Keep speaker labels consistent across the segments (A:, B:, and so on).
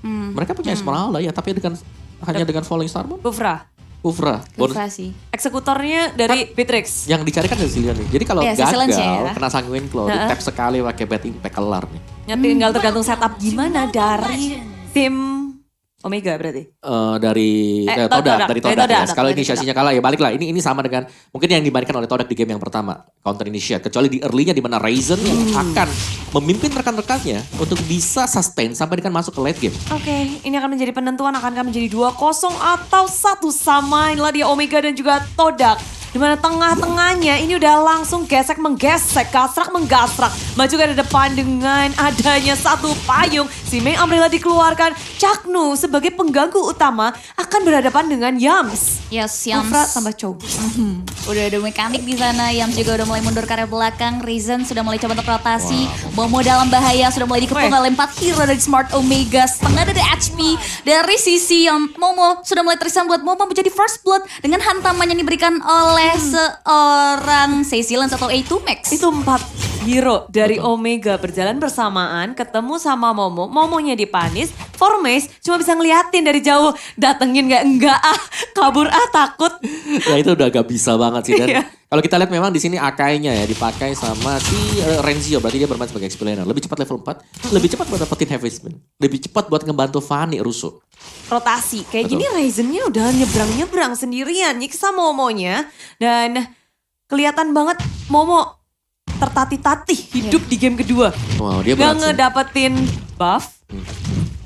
A: Mereka punya Esmeralda ya, tapi hanya dengan Falling Star Moon. Ufra.
B: Sih. Eksekutornya dari Beatrix.
A: Yang dicarikan Cecilia nih. Jadi kalau gagal, kena sanguin claw, di tap sekali pakai Bad Impact kelar nih.
B: Ya tinggal tergantung setup gimana dari tim Omega berarti.
A: Dari Todak ya. Kalau inisiasinya kalah ya balik lah. Ini sama dengan mungkin yang dimainkan oleh Todak di game yang pertama, counter initiate. Kecuali di early-nya di mana Ryzen yang akan memimpin rekan-rekannya untuk bisa sustain sampai dengan masuk ke late game.
B: Oke, ini akan menjadi penentuan, akan menjadi 2-0 atau 1 sama. Inilah dia Omega dan juga Todak. Di mana tengah-tengahnya ini udah langsung menggesek, gasrak, maju ke depan dengan adanya satu payung. Si Mei Umbrella dikeluarkan, Chaknu sebagai pengganggu utama akan berhadapan dengan Yams.
C: Yes, Yams.
B: Ufra tambah Chow.
C: Udah ada mekanik di sana, Yams juga udah mulai mundur ke arah belakang. Ryzen sudah mulai coba untuk rotasi. Momo dalam bahaya, sudah mulai dikepung oleh 4 hero dari Smart Omega. Setengah dari HP dari sisi yang Momo sudah mulai terisam buat Momo menjadi first blood dengan hantaman yang diberikan oleh seorang Cecilens atau A2 Max.
B: Itu 4 hero dari Omega berjalan bersamaan, ketemu sama Momo. Momonya dipanis, Formace cuma bisa ngeliatin dari jauh. Datengin enggak kabur takut.
A: Ya itu udah gak bisa banget sih. Dan kalau kita lihat memang di sini Akai-nya ya dipakai sama si Renzio. Berarti dia bermain sebagai explainer. Lebih cepat level 4, lebih cepat buat dapetin heavy spin. Lebih cepat buat ngebantu Fanny rusuh.
B: Rotasi. Kayak gini Ryzen-nya udah nyebrang sendirian nyiksa Momonya. Dan kelihatan banget Momo tertatih-tatih hidup di game kedua.
A: Wow, dia
B: gak ngedapetin buff.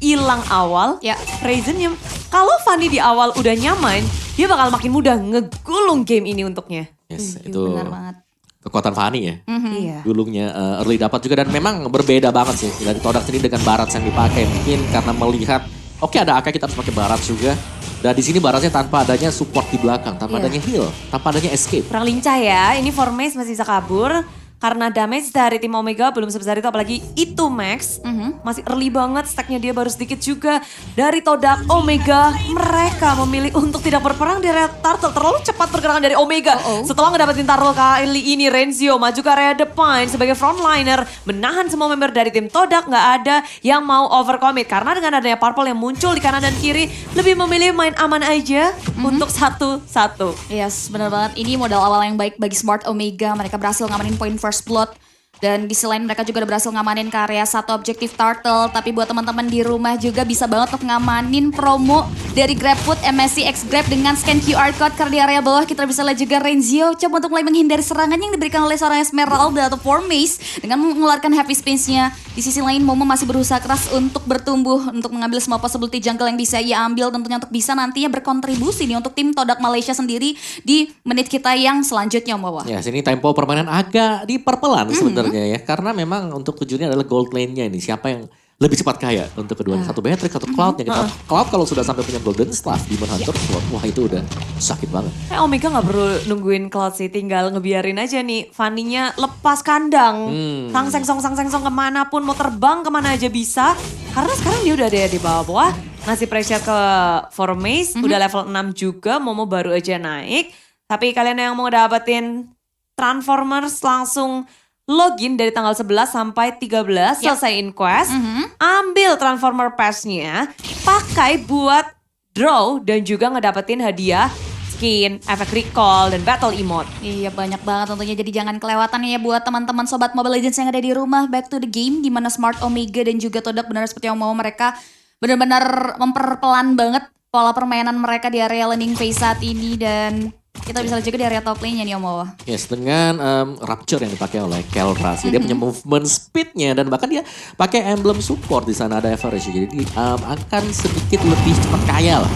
B: Hilang awal. Ryzen-nya kalau Fanny di awal udah nyaman, dia bakal makin mudah ngegulung game ini untuknya.
A: Yes, itu
C: benar banget.
A: Kekuatan Fanny ya.
B: Iya.
A: Gulungnya early dapat juga dan memang berbeda banget sih dari Todak sendiri dengan Barats yang dipakai. Mungkin karena melihat oke ada AK kita harus pakai Barats juga. Dan di sini Baratsnya tanpa adanya support di belakang, tanpa adanya heal, tanpa adanya escape.
B: Kurang lincah ya. Ini Formace masih bisa kabur. Karena damage dari tim Omega belum sebesar itu, apalagi itu Max. Masih early banget, stacknya dia baru sedikit juga. Dari Todak, Omega, mereka memilih untuk tidak berperang di area turtle. Terlalu cepat pergerakan dari Omega. Setelah ngedapetin turtle kali ini, Renzio maju ke area depan sebagai frontliner. Menahan semua member dari tim Todak, nggak ada yang mau overcommit. Karena dengan adanya purple yang muncul di kanan dan kiri, lebih memilih main aman aja untuk 1-1.
C: Yes, benar banget. Ini modal awal yang baik bagi Smart Omega. Mereka berhasil ngamanin poin first blood. Dan di selain mereka juga udah berhasil ngamanin ke area 1 objektif turtle. Tapi buat teman-teman di rumah juga bisa banget untuk ngamanin promo dari GrabFood MSC X Grab dengan scan QR code. Karena di area bawah kita bisa lihat juga Renzio coba untuk mulai menghindari serangan yang diberikan oleh seorang Esmeralda atau Formace dengan mengeluarkan heavy spins-nya. Di sisi lain Momo masih berusaha keras untuk bertumbuh, untuk mengambil semua possibility jungle yang bisa ia ambil tentunya untuk bisa nantinya berkontribusi nih untuk tim Todak Malaysia sendiri di menit kita yang selanjutnya Momo.
A: Ya sini tempo permainan agak diperpelan sebenarnya ya. Karena memang untuk tujuannya adalah gold lane-nya ini. Siapa yang lebih cepat kaya untuk keduanya. Satu Beatrix, satu Cloud. Yang kita Cloud kalau sudah sampai punya Golden Staff, Demon Hunter, wah itu udah sakit banget.
B: Omega gak perlu nungguin Cloud sih, tinggal ngebiarin aja nih Fanny-nya lepas kandang. Sang sengsong kemanapun, mau terbang kemana aja bisa. Karena sekarang dia udah ada di bawah-bawah, ngasih pressure ke Formace, udah level 6 juga, Momo baru aja naik. Tapi kalian yang mau dapetin Transformers langsung login dari tanggal 11 sampai 13, selesaiin quest, ambil Transformer Pass-nya, pakai buat draw dan juga ngedapetin hadiah skin, efek recall, dan battle emote.
C: Iya banyak banget tentunya, jadi jangan kelewatan ya buat teman-teman sobat Mobile Legends yang ada di rumah. Back to the game, di mana Smart Omega dan juga Todak benar seperti yang mau mereka benar-benar memperpelan banget pola permainan mereka di area landing phase saat ini. Dan kita bisa lihat juga di area top lane-nya nih Om Wawa.
A: Yes, dengan Rapture yang dipakai oleh Kel'Thras. Dia punya movement speed-nya dan bahkan dia pakai emblem support di sana ada average. Jadi akan sedikit lebih cepat kaya lah.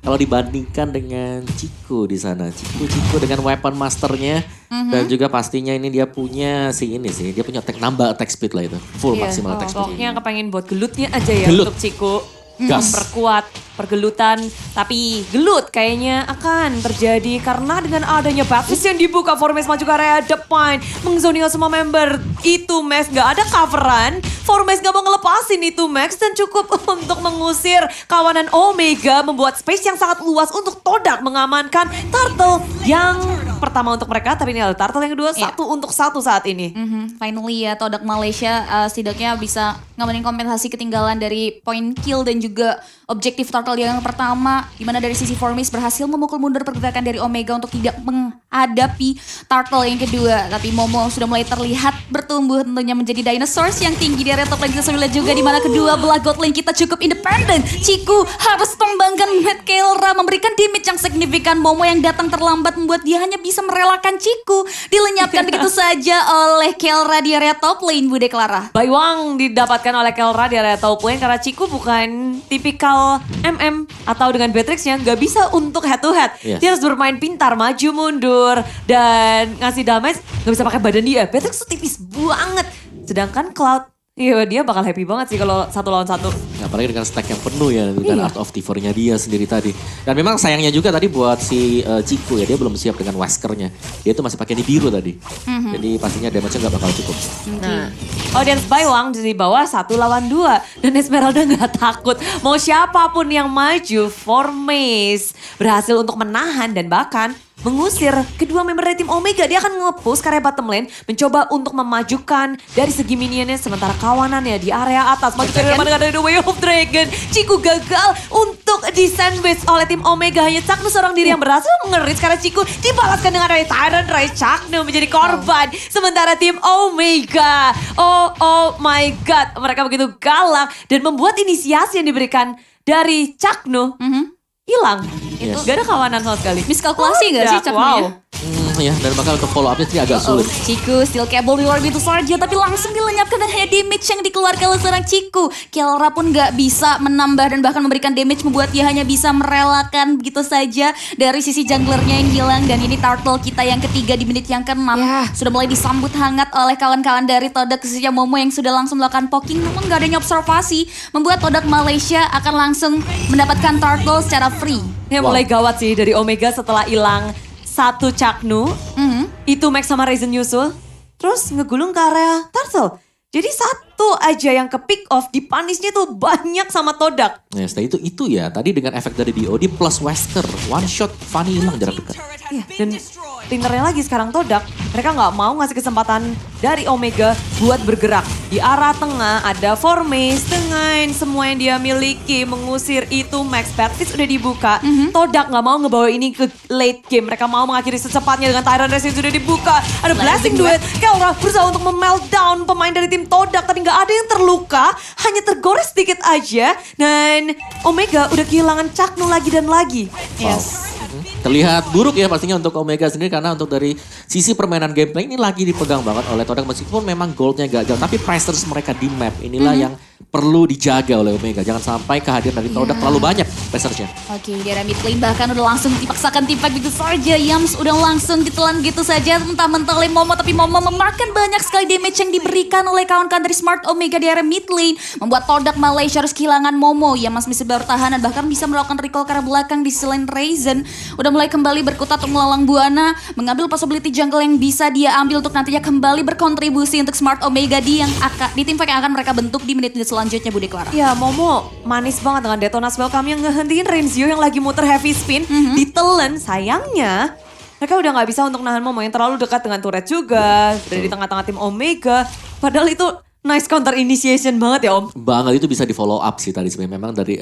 A: Kalau dibandingkan dengan Chico di sana. Chico dengan weapon masternya dan juga pastinya ini dia punya dia punya nambah attack speed lah itu. Full maksimal attack speed.
B: Pokoknya kepengen buat gelutnya aja ya untuk Chico. Memperkuat pergelutan. Tapi gelut kayaknya akan terjadi karena dengan adanya Baptist yang dibuka, Formes maju ke area depan. Mengzoning semua member itu Max, gak ada coveran. Formes gak mau ngelepasin itu Max dan cukup untuk mengusir kawanan Omega. Membuat space yang sangat luas untuk Todak mengamankan Turtle yang pertama untuk mereka. Tapi ini adalah Turtle yang kedua, satu untuk satu saat ini.
C: Finally ya Todak Malaysia setidaknya bisa ngamanin kompensasi ketinggalan dari point kill dan juga objektif Turtle yang pertama. Dimana dari sisi Formis berhasil memukul mundur pergerakan dari Omega untuk tidak menghadapi Turtle yang kedua. Tapi Momo sudah mulai terlihat bertumbuh tentunya menjadi dinosaurs yang tinggi di area top lane. Kita sudah lihat juga dimana kedua belah god lane kita cukup independen. Ciku harus tembangkan Matt Kelra memberikan damage yang signifikan. Momo yang datang terlambat membuat dia hanya bisa merelakan Ciku dilenyapkan begitu saja oleh Kelra di area top lane, Bude Clara.
B: Baiwang didapatkan oleh Kelra di area top lane karena Ciku bukan tipikal MM atau dengan Beatrix yang gak bisa untuk head to head.
A: Yes.
B: Dia harus bermain pintar, maju mundur dan ngasih damage, gak bisa pakai badan dia. Beatrix tuh tipis banget. Sedangkan Cloud, iya dia bakal happy banget sih kalau 1 lawan 1.
A: Apalagi dengan stack yang penuh ya, dengan
B: Iya.
A: Art of Tivornya dia sendiri tadi. Dan memang sayangnya juga tadi buat si Ciku ya, dia belum siap dengan Weskernya. Dia tuh masih pakai di biru tadi. Jadi pastinya damage-nya gak bakal cukup.
B: Nah, audience Baiwang di bawah 1 lawan 2 dan Esmeralda nggak takut. Mau siapapun yang maju, Formes berhasil untuk menahan dan bahkan mengusir kedua member dari tim Omega. Dia akan nge-push ke area bottom lane, mencoba untuk memajukan dari segi minionnya, sementara kawanannya di area atas maju ke area mana dari The Way of Dragon. Ciku gagal untuk di-sandwich oleh tim Omega. Hanya Caknu seorang diri yang berhasil mengeris karena Ciku dibalaskan dengan Ray Tyrant. Ray Caknu menjadi korban. Sementara tim Omega, oh my god, mereka begitu galak dan membuat inisiasi yang diberikan dari Caknu hilang.
A: Yes.
B: Gak ada kawanan sama sekali.
C: Miskalkulasi gak sih Caknu ya?
A: Ya, dan bakal untuk follow up-nya sih agak sulit.
C: Ciku still cable di luar gitu saja tapi langsung dilenyapkan dan hanya damage yang dikeluarkan oleh seorang Ciku. Kelra pun gak bisa menambah dan bahkan memberikan damage membuat dia hanya bisa merelakan begitu saja dari sisi junglernya yang hilang. Dan ini Turtle kita yang ketiga di menit yang ke-6 sudah mulai disambut hangat oleh kawan-kawan dari Todak khususnya Momo yang sudah langsung melakukan poking namun gak adanya observasi membuat Todak Malaysia akan langsung mendapatkan Turtle secara free.
B: Ya mulai gawat sih dari Omega setelah hilang satu Caknu. Itu Max sama Ryzen nyusul. Terus ngegulung ke area Turtle. Jadi satu aja yang ke pick off, dipanisnya tuh banyak sama Todak.
A: Nah, setelah itu ya, tadi dengan efek dari BOD plus Wesker, one shot Fanny hilang jarak dekat.
B: Iya, dan pinternya lagi sekarang Todak, mereka nggak mau ngasih kesempatan dari Omega buat bergerak. Di arah tengah ada Formes dengan semua yang dia miliki mengusir itu Max. Baptist udah dibuka, Todak nggak mau ngebawa ini ke late game. Mereka mau mengakhiri secepatnya dengan Tyrant Race yang sudah dibuka. Ada Blessing Duet, Kelra berusaha untuk meltdown pemain dari tim Todak. Tapi nggak ada yang terluka, hanya tergores sedikit aja. Dan Omega udah kehilangan Caknu lagi dan lagi.
C: Yes.
A: Terlihat buruk ya pastinya untuk Omega sendiri karena untuk dari sisi permainan gameplay ini lagi dipegang banget oleh Todak meskipun memang goldnya gagal. Tapi pressures mereka di map inilah yang perlu dijaga oleh Omega. Jangan sampai kehadiran dari Todak terlalu banyak pressuresnya.
C: Oke, di area mid lane bahkan udah langsung dipaksakan tipak gitu saja. Yams udah langsung ditelan gitu saja mentah-mentah oleh Momo. Tapi Momo memakan banyak sekali damage yang diberikan oleh kawan-kawan dari Smart Omega di area mid lane. Membuat Todak Malaysia harus kehilangan Momo. Yams masih bertahan dan bahkan bisa melakukan recall ke arah belakang di selain Ryzen. Udah mulai kembali berkutat untuk melalang Buana. Mengambil possibility jungle yang bisa dia ambil untuk nantinya kembali berkontribusi untuk Smart Omega di tim fight yang akan mereka bentuk di menit-menit selanjutnya, Bude Clara.
B: Ya Momo manis banget dengan Detonas Welcome yang ngehentiin Renzio yang lagi muter heavy spin. Ditelen, sayangnya mereka udah gak bisa untuk nahan Momo yang terlalu dekat dengan turret juga. Berada di tengah-tengah tim Omega. Padahal itu nice counter initiation banget ya Om.
A: Banget itu bisa di follow up sih tadi sebenarnya. Memang dari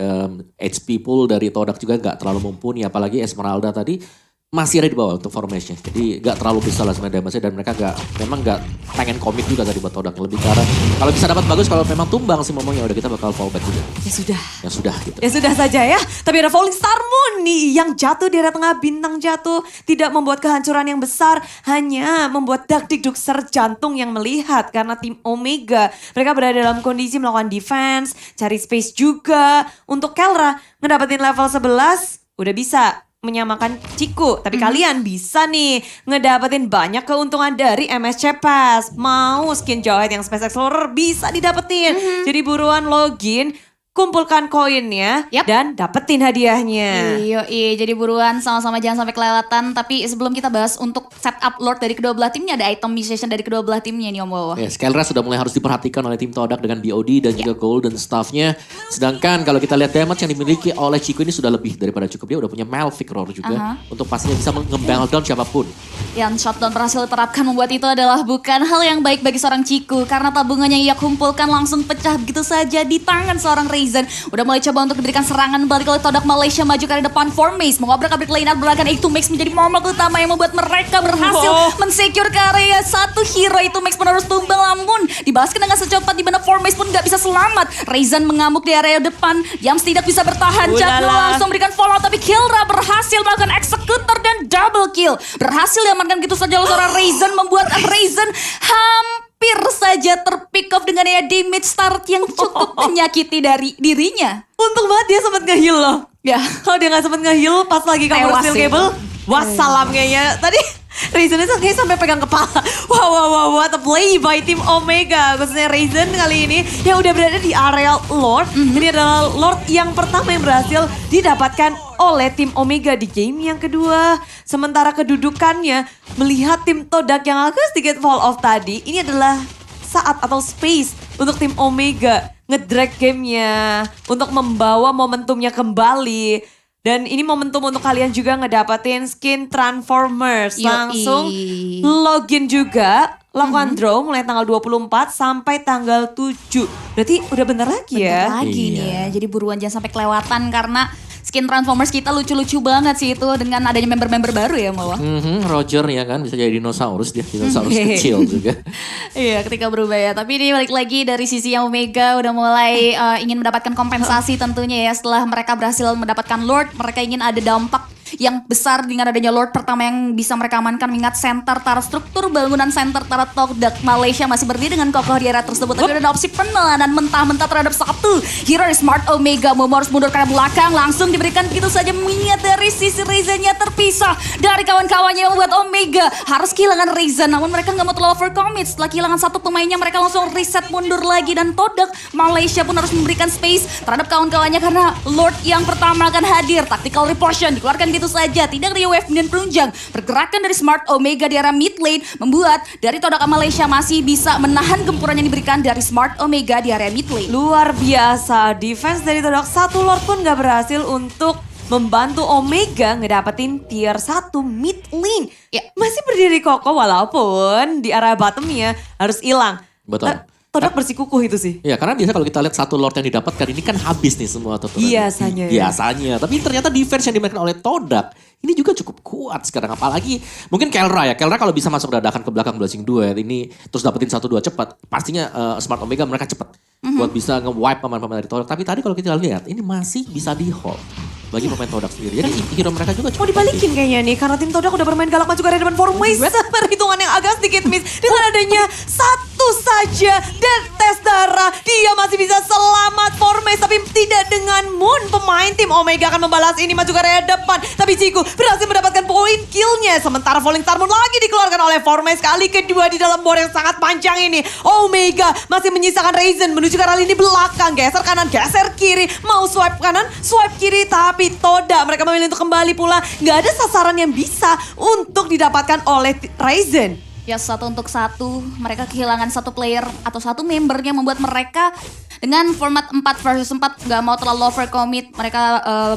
A: HP pool dari Todak juga gak terlalu mumpuni. Apalagi Esmeralda tadi masih ada di bawah untuk formation. Jadi gak terlalu besar lah sebenarnya damage-nya dan mereka memang gak pengen komit juga tadi buat Todak. Lebih karena kalau bisa dapat bagus, kalau memang tumbang sih ngomongnya udah kita bakal fallback juga.
B: Ya sudah.
A: Ya sudah gitu.
B: Ya sudah saja ya. Tapi ada Falling Star Moon nih yang jatuh di area tengah, bintang jatuh. Tidak membuat kehancuran yang besar, hanya membuat dak-dikduk jantung yang melihat. Karena tim Omega, mereka berada dalam kondisi melakukan defense, cari space juga. Untuk Kelra, ngedapetin level 11, udah bisa menyamakan Ciku. Tapi kalian bisa nih ngedapetin banyak keuntungan dari MSC Pass. Mau skin Jawhead yang Space Explorer bisa didapetin. Jadi buruan login kumpulkan koinnya
C: Yap.
B: dan dapetin hadiahnya.
C: Iya, jadi buruan sama-sama jangan sampai kelewatan. Tapi sebelum kita bahas untuk setup Lord dari kedua belah timnya, ada item mission dari kedua belah timnya nih Om Wawa.
A: Ya, Skelra sudah mulai harus diperhatikan oleh tim Todak dengan BOD dan juga Golden Staff-nya. Sedangkan kalau kita lihat damage yang dimiliki oleh Chico ini sudah lebih daripada cukup. Dia udah punya Malefic Roar juga untuk pastinya bisa nge-battle down siapapun.
C: Yang shutdown berhasil diterapkan membuat itu adalah bukan hal yang baik bagi seorang Chico. Karena tabungan yang ia kumpulkan langsung pecah begitu saja di tangan seorang Ryzen. Udah mulai coba untuk diberikan serangan balik oleh Todak Malaysia maju ke depan Formace. Mengobrak-abrik line up belakang itu Max menjadi momok utama yang membuat mereka berhasil mensecure ke area satu hero itu Max menerus tumbang namun dibalaskan dengan secepat di mana Formace pun gak bisa selamat. Ryzen mengamuk di area depan. Yams tidak bisa bertahan. Jadno langsung berikan follow tapi Killra berhasil melakukan executor dan double kill. Berhasil diamankan gitu saja oleh seorang Ryzen membuat Ryzen hampir saja terpick off dengan damage start yang cukup menyakiti dari dirinya.
B: Untung banget dia sempat nge-heal loh.
C: Ya.
B: Kalau dia gak sempat nge-heal pas lagi cover
C: Tewas
B: steel
C: sih.
B: cable, wassalam kayaknya. Tadi Ryzen itu kayak sampai pegang kepala. Wow, what a play by tim Omega. Khususnya Ryzen kali ini yang udah berada di area Lord. Ini adalah Lord yang pertama yang berhasil didapatkan oleh tim Omega di game yang kedua. Sementara kedudukannya melihat tim Todak yang agak sedikit fall off tadi. Ini adalah saat atau space untuk tim Omega ngedrag gamenya untuk membawa momentumnya kembali. Dan ini momentum untuk kalian juga ngedapetin skin Transformers.
C: Yoi.
B: Langsung login juga, lakukan draw mulai tanggal 24 sampai tanggal 7. Berarti udah bentar lagi ya.
C: Bentar lagi nih ya. Jadi buruan jangan sampai kelewatan karena skin Transformers kita lucu-lucu banget sih itu dengan adanya member-member baru ya Mawa.
A: Roger ya kan bisa jadi dinosaurus dia, dinosaurus kecil juga.
C: Iya ketika berubah ya. Tapi ini balik lagi dari sisi yang Omega udah mulai ingin mendapatkan kompensasi tentunya ya. Setelah mereka berhasil mendapatkan Lord, mereka ingin ada dampak yang besar dengan adanya Lord pertama yang bisa mereka amankan. Mengingat center Tara struktur bangunan center Tara Todak Malaysia masih berdiri dengan kokoh di area tersebut. Tapi ada opsi penelanan mentah-mentah terhadap satu hero dari Smart Omega. Momo harus mundur ke arah belakang. Langsung diberikan begitu saja mengingat dari sisi Ryzen-nya terpisah dari kawan-kawannya yang membuat Omega harus kehilangan Ryzen. Namun mereka gak mau terlalu overcommit. Setelah kehilangan satu pemainnya mereka langsung reset mundur lagi. Dan Todak Malaysia pun harus memberikan space terhadap kawan-kawannya karena Lord yang pertama akan hadir. Tactical repulsion dikeluarkan gitu saja. Tidak ada wave dan penunjang. Pergerakan dari Smart Omega di arah mid lane membuat dari Todak Malaysia masih bisa menahan gempuran yang diberikan dari Smart Omega di area mid lane.
B: Luar biasa, defense dari Todak satu Lord pun gak berhasil untuk membantu Omega ngedapetin tier 1 mid lane.
C: Ya.
B: Masih berdiri kokoh walaupun di area bottomnya harus hilang.
A: Betul.
B: Todak bersikukuh itu sih.
A: Ya karena biasa kalau kita lihat satu Lord yang didapatkan ini kan habis nih semua tutorial.
B: Biasanya ya.
A: Biasanya. Tapi ternyata defense yang dimainkan oleh Todak ini juga cukup kuat sekarang. Apalagi mungkin Kelra ya. Kelra kalau bisa masuk dadakan ke belakang Blazing Duet ini terus dapetin 1-2 cepat. Pastinya Smart Omega mereka cepat. Buat bisa nge-wipe pemain-pemain dari Todak. Tapi tadi kalau kita lihat ini masih bisa di-hold bagi pemain Todak sendiri. Jadi hero mereka juga
B: Mau dibalikin kayaknya nih karena tim Todak udah bermain galak maju ke area depan Formways. Perhitungan yang agak sedikit miss. Dengan adanya satu saja dan tes darah. Dia masih bisa selamat Formways tapi tidak dengan Moon. Pemain tim Omega akan membalas ini maju ke area depan. Tapi Ciku berhasil mendapatkan poin killnya. Sementara Falling Star Moon lagi dikeluarkan oleh Formways kali kedua di dalam board yang sangat panjang ini. Omega masih menyisakan Ryzen menuju ke arah lini belakang. Geser kanan, geser kiri. Mau swipe kanan, swipe kiri. Tapi Todak mereka memilih untuk kembali pula. Gak ada sasaran yang bisa untuk didapatkan oleh Ryzen.
C: Ya 1 untuk 1, mereka kehilangan satu player atau satu membernya membuat mereka dengan format 4 versus 4 gak mau terlalu overcommit. Mereka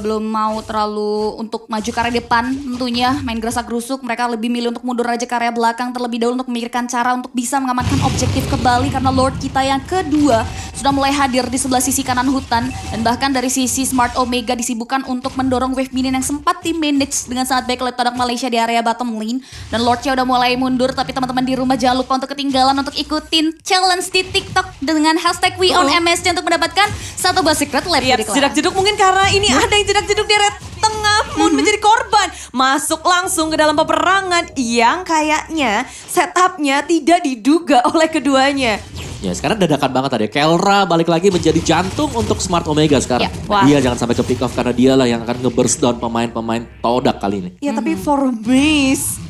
C: belum mau terlalu untuk maju ke area depan tentunya main gerasak-gerusuk. Mereka lebih milih untuk mundur aja ke area belakang terlebih dahulu untuk memikirkan cara untuk bisa mengamankan objektif kembali. Karena Lord kita yang kedua sudah mulai hadir di sebelah sisi kanan hutan. Dan bahkan dari sisi Smart Omega disibukkan untuk mendorong wave minion yang sempat di-manage dengan sangat baik oleh Todak Malaysia di area bottom lane. Dan Lordnya udah mulai mundur tapi teman-teman di rumah jangan lupa untuk ketinggalan untuk ikutin challenge di TikTok dengan hashtag #WeOwnMSC untuk mendapatkan satu buah secret lab.
B: Lihat jedak jeduk mungkin karena ini ada yang jedak jeduk di area tengah Moon menjadi korban. Masuk langsung ke dalam peperangan yang kayaknya setupnya tidak diduga oleh keduanya.
A: Ya sekarang dadakan banget tadi. Kelra balik lagi menjadi jantung untuk Smart Omega sekarang.
C: Ya.
B: Wah.
A: Dia jangan sampai ke pick off karena dialah yang akan nge-burst down pemain-pemain Todak kali ini.
B: Ya tapi Formace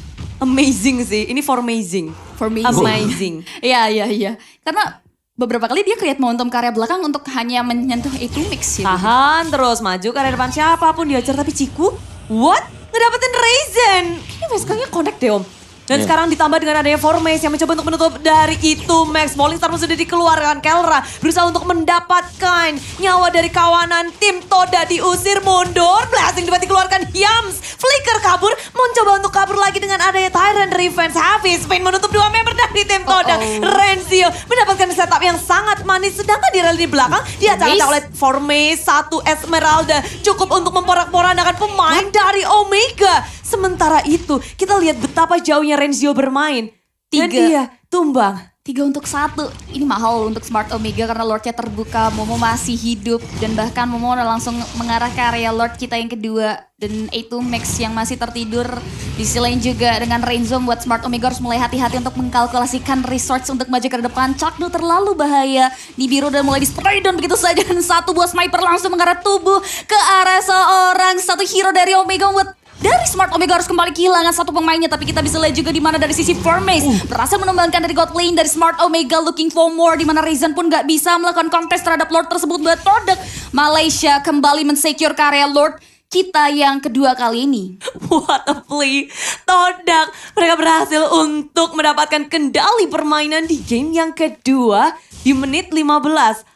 B: amazing sih. Ini Formazing.
C: For me.
B: Amazing.
C: Iya. Karena beberapa kali dia create momentum ke area belakang untuk hanya menyentuh itu mix ya.
B: Tahan terus, maju ke area depan siapapun diajar. Tapi Ciku, what? Ngedapetin Raizen. Ini Veskanya connect deh Om. Dan sekarang ditambah dengan adanya Formace yang mencoba untuk menutup dari itu Max. Falling Star pun sudah dikeluarkan. Kelra berusaha untuk mendapatkan nyawa dari kawanan tim Toda, diusir mundur. Blasting tiba dikeluarkan Yams. Flicker kabur, mencoba untuk kabur lagi dengan adanya Tyrant Revenge. Happy Spin menutup 2 member dari tim Toda. Renzio mendapatkan setup yang sangat manis. Sedangkan di rally di belakang diacak-acak oleh Formace. 1 Esmeralda cukup untuk memporak-porandakan pemain dari Omega. Sementara itu, kita lihat betapa jauhnya Renzio bermain. Dan
C: 3.
B: dia tumbang.
C: 3 untuk 1. Ini mahal untuk Smart Omega karena Lordnya terbuka. Momo masih hidup. Dan bahkan Momo udah langsung mengarah ke area Lord kita yang kedua. Dan itu Max yang masih tertidur. Di sisi lain juga dengan Renzo buat Smart Omega harus mulai hati-hati untuk mengkalkulasikan resource untuk maju ke depan. Chakno terlalu bahaya. Nibiru udah mulai di-spray down begitu saja. Dan 1 buah sniper langsung mengarah tubuh ke arah seorang satu hero dari Omega buat dari Smart Omega harus kembali kehilangan 1 pemainnya. Tapi kita bisa lihat juga di mana dari sisi Formace berhasil menumbangkan dari God Lane dari Smart Omega looking for more. Di mana Raizen pun gak bisa melakukan contest terhadap Lord tersebut. Buat produk Malaysia kembali mensecure ke area Lord kita yang kedua kali ini.
B: What a play. Todak, mereka berhasil untuk mendapatkan kendali permainan di game yang kedua di menit 15.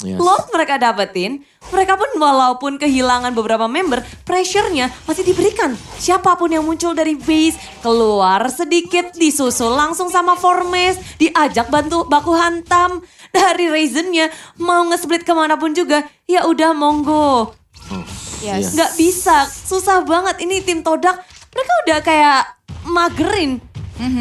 A: Yes.
B: Lord mereka dapetin, mereka pun walaupun kehilangan beberapa member, pressure-nya masih diberikan. Siapapun yang muncul dari base, keluar sedikit, disusul langsung sama Formace, diajak bantu baku hantam. Dari Raizen-nya, mau nge-split kemanapun juga, ya udah monggo.
C: Yes.
B: Nggak bisa, susah banget. Ini tim Todak, mereka udah kayak magerin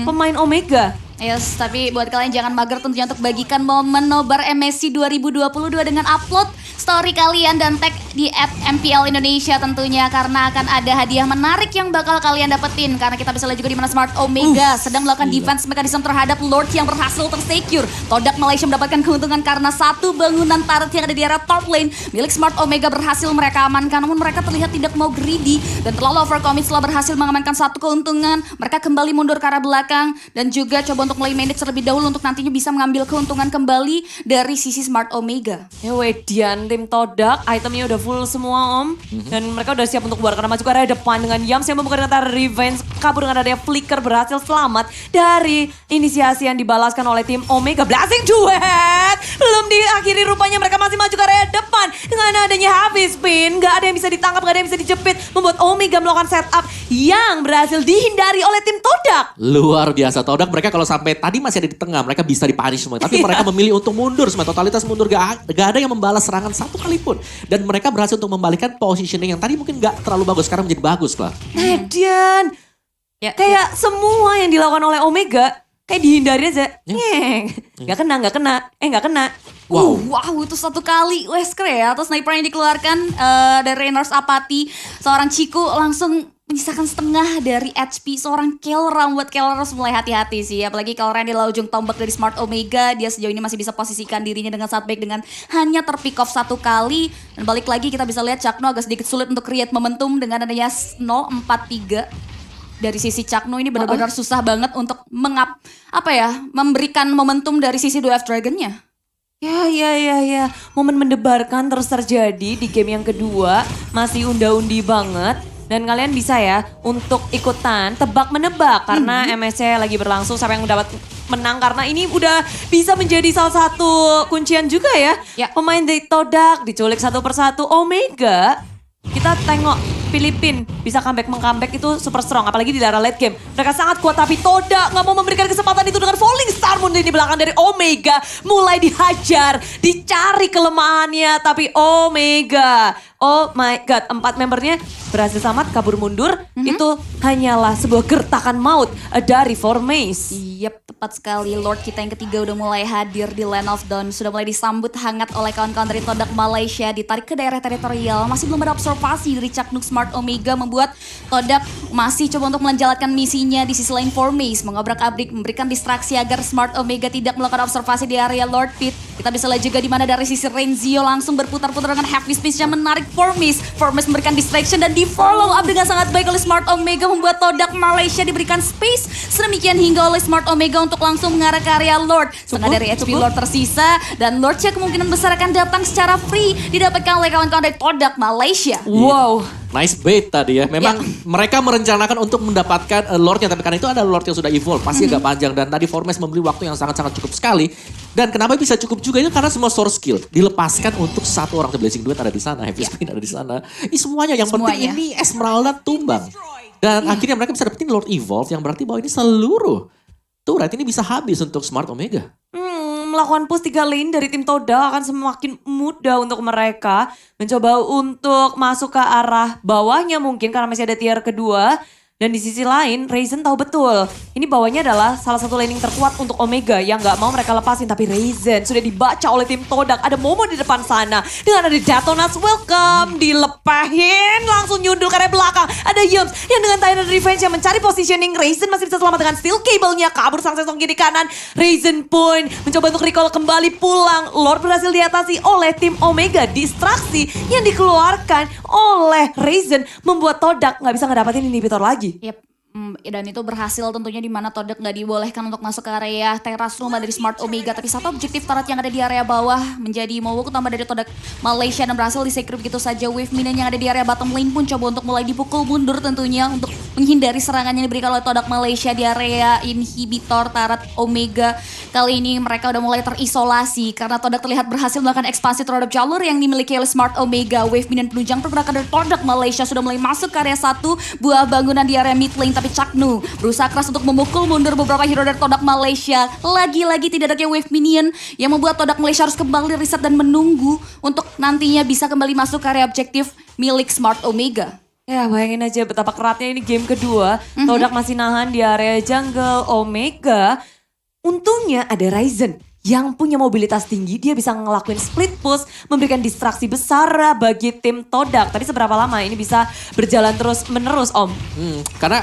B: pemain Omega.
C: Yes, tapi buat kalian jangan mager tentunya untuk bagikan momen nobar MSC 2022 dengan upload story kalian dan tag di @MPL Indonesia tentunya karena akan ada hadiah menarik yang bakal kalian dapetin karena kita bisa lihat juga di mana Smart Omega sedang melakukan defense mechanism terhadap Lord yang berhasil tersecure. Todak Malaysia mendapatkan keuntungan karena 1 bangunan turret yang ada di area top lane milik Smart Omega berhasil mereka amankan, namun mereka terlihat tidak mau greedy dan terlalu overcommit. Setelah berhasil mengamankan 1 keuntungan, mereka kembali mundur ke arah belakang dan juga coba untuk mulai manage terlebih dahulu untuk nantinya bisa mengambil keuntungan kembali dari sisi Smart Omega.
B: Ya wedian tim Todak, itemnya udah full semua Om. Dan mereka udah siap untuk keluar karena maju ke area depan dengan Yams yang membuka dengan Revenge. Kabur dengan adanya Flicker berhasil selamat dari inisiasi yang dibalaskan oleh tim Omega. Blasting duet! Belum diakhiri rupanya mereka masih maju ke area depan. Dengan adanya Happy Spin, gak ada yang bisa ditangkap, gak ada yang bisa dijepit. Membuat Omega melakukan setup yang berhasil dihindari oleh tim Todak.
A: Luar biasa. Todak mereka kalau sampai tadi masih ada di tengah, mereka bisa dipunish semua. Tapi mereka memilih untuk mundur semua, totalitas mundur. Gak ada yang membalas serangan 1 kali pun. Dan mereka berhasil untuk membalikan positioning yang tadi mungkin gak terlalu bagus, sekarang menjadi bagus lah.
B: Dian, kayak semua yang dilakukan oleh Omega kayak dihindari aja. Gak kena.
C: Wow, itu 1 kali Wesker ya atau sniper yang dikeluarkan dari Reynolds Apati. Seorang Ciku langsung menyisakan setengah dari HP seorang Kelra. Buat Kelra harus mulai hati-hati sih. Apalagi Kelra yang di ujung tombak dari Smart Omega. Dia sejauh ini masih bisa posisikan dirinya dengan sangat baik dengan hanya terpick off 1 kali. Dan balik lagi kita bisa lihat Chakno agak sedikit sulit untuk create momentum dengan adanya 0-4-3. Dari sisi Chakno ini benar-benar susah banget untuk memberikan momentum dari sisi 2F Dragon-nya.
B: Ya. Momen mendebarkan terus terjadi di game yang kedua. Masih unda-undi banget. Dan kalian bisa ya untuk ikutan tebak-menebak. Karena MSC lagi berlangsung siapa yang dapat menang. Karena ini udah bisa menjadi salah satu kuncian juga ya. Pemain dari Todak diculik 1 persatu. Omega, kita tengok Filipin bisa comeback itu super strong. Apalagi di daerah late game. Mereka sangat kuat tapi Todak nggak mau memberikan kesempatan itu dengan Falling Star Moon di belakang dari Omega. Mulai dihajar, dicari kelemahannya. Tapi Omega, oh my god, 4 membernya berhasil selamat, kabur mundur. Itu hanyalah sebuah gertakan maut dari Formace.
C: Yap, tepat sekali. Lord kita yang ketiga udah mulai hadir di Land of Dawn. Sudah mulai disambut hangat oleh kawan-kawan dari Todak Malaysia. Ditarik ke daerah teritorial. Masih belum ada observasi dari Chakno Smart Omega. Membuat Todak masih coba untuk menjalankan misinya. Di sisi lain Formace mengobrak-abrik, memberikan distraksi agar Smart Omega tidak melakukan observasi di area Lord Pit. Kita bisa lihat juga di mana dari sisi Renzio langsung berputar-putar dengan heavy speech yang menarik Formis memberikan distraction dan di follow up dengan sangat baik oleh Smart Omega, membuat Todak Malaysia diberikan space sedemikian hingga oleh Smart Omega untuk langsung mengarah ke area Lord. Setengah dari HP Lord tersisa dan Lordnya kemungkinan besar akan datang secara free didapatkan oleh kawan-kawan dari Todak Malaysia.
B: Wow.
A: Nice bait tadi ya. Memang mereka merencanakan untuk mendapatkan Lordnya. Tapi karena itu ada Lord yang sudah evolve. Pasti agak panjang. Dan tadi Formes membeli waktu yang sangat-sangat cukup sekali. Dan kenapa bisa cukup juga itu karena semua source skill dilepaskan untuk satu orang. The Blazing Duet ada di sana. Heavy Spin ada di sana. Ini semuanya. Yang penting ini Esmeralda tumbang. Dan akhirnya mereka bisa dapetin Lord Evolve. Yang berarti bahwa ini seluruh turret ini bisa habis untuk Smart Omega.
B: Melakukan push 3 lane dari tim Todak akan semakin mudah untuk mereka mencoba untuk masuk ke arah bawahnya mungkin karena masih ada tier kedua. Dan di sisi lain, Ryzen tahu betul. Ini bawahnya adalah salah satu laning terkuat untuk Omega yang gak mau mereka lepasin. Tapi Ryzen sudah dibaca oleh tim Todak. Ada Momo di depan sana. Dengan ada Detonas, welcome. Dilepahin, langsung nyundul ke area belakang. Ada Yums yang dengan Tidal Revenge yang mencari positioning. Ryzen masih bisa selamat dengan steel cable-nya. Kabur sang sesong kiri kanan. Ryzen pun mencoba untuk recall kembali pulang. Lord berhasil diatasi oleh tim Omega. Distraksi yang dikeluarkan oleh Ryzen membuat Todak gak bisa ngedapatin inhibitor lagi.
C: Yep. Dan itu berhasil tentunya di mana Todak nggak dibolehkan untuk masuk ke area teras rumah dari Smart Omega. Tapi satu objektif turret yang ada di area bawah menjadi Mowok utama dari Todak Malaysia dan berhasil di-secure begitu saja. Wave minion yang ada di area bottom lane pun coba untuk mulai dipukul mundur tentunya untuk menghindari serangan yang diberikan oleh Todak Malaysia di area inhibitor turret Omega. Kali ini mereka udah mulai terisolasi karena Todak terlihat berhasil melakukan ekspansi terhadap jalur yang dimiliki oleh Smart Omega. Wave minion penunjang pergerakan dari Todak Malaysia sudah mulai masuk ke area 1 buah bangunan di area mid lane. Tapi Chaknu berusaha keras untuk memukul mundur beberapa hero dari Todak Malaysia. Lagi-lagi tidak ada wave minion yang membuat Todak Malaysia harus kembali riset dan menunggu untuk nantinya bisa kembali masuk ke area objektif milik Smart Omega.
B: Ya bayangin aja betapa keratnya ini game kedua. Todak masih nahan di area jungle Omega. Untungnya ada Ryzen yang punya mobilitas tinggi. Dia bisa ngelakuin split push, memberikan distraksi besar bagi tim Todak. Tadi seberapa lama ini bisa berjalan terus menerus Om?
A: Karena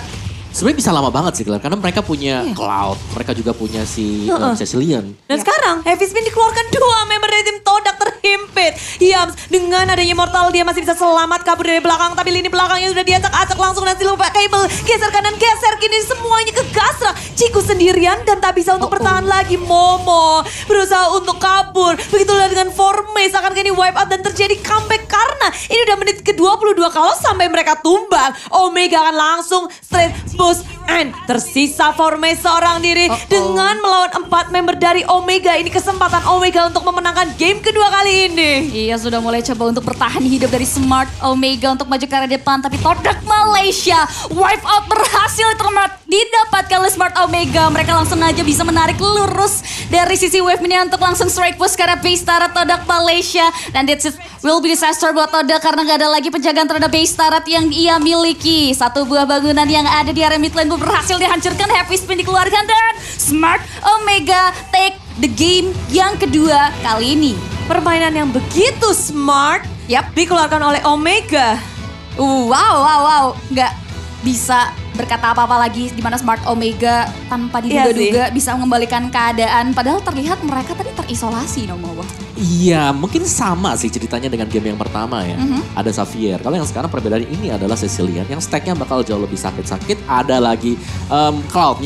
A: sebenarnya bisa lama banget sih karena mereka punya Cloud, mereka juga punya si Cecilian.
B: Dan sekarang Heavy Spin dikeluarkan 2 member dari tim Todak terhimpit. Yams dengan adanya Immortal dia masih bisa selamat kabur dari belakang. Tapi lini belakangnya sudah diacak-acak langsung dan lupa cable. Geser kanan, geser kiri semuanya ke Gasra. Ciku sendirian dan tak bisa untuk bertahan lagi. Momo berusaha untuk kabur. Begitulah dengan Formes akan kini wipe out dan terjadi comeback. Karena ini udah menit ke-22 kalau sampai mereka tumbang. Omega akan langsung straight push and tersisa Formes seorang diri dengan melawan 4 member dari Omega. Ini kesempatan Omega untuk memenangkan game kedua kali ini.
C: Iya sudah mulai coba untuk bertahan hidup dari Smart Omega untuk maju ke arah depan. Tapi Todak Malaysia wipe out berhasil didapatkan oleh Smart Omega. Mereka langsung aja bisa menarik lurus dari sisi wave ini untuk langsung strike push ke arah base turret Todak Malaysia. Dan that's it will be disaster buat Todak karena gak ada lagi penjagaan terhadap base turret yang ia miliki. Satu buah bangunan yang ada di area mid lane pun berhasil dihancurkan. Heavy spin dikeluarkan dan Smart Omega take the game yang kedua kali ini.
B: Permainan yang begitu smart dikeluarkan oleh Omega.
C: Wow. Nggak bisa berkata apa-apa lagi di mana Smart Omega tanpa diduga-duga bisa mengembalikan keadaan. Padahal terlihat mereka tadi terisolasi dong Momo.
A: Iya, mungkin sama sih ceritanya dengan game yang pertama ya. Ada Xavier. Kalau yang sekarang perbedaan ini adalah Cecilian yang stacknya bakal jauh lebih sakit-sakit. Ada lagi Cloud.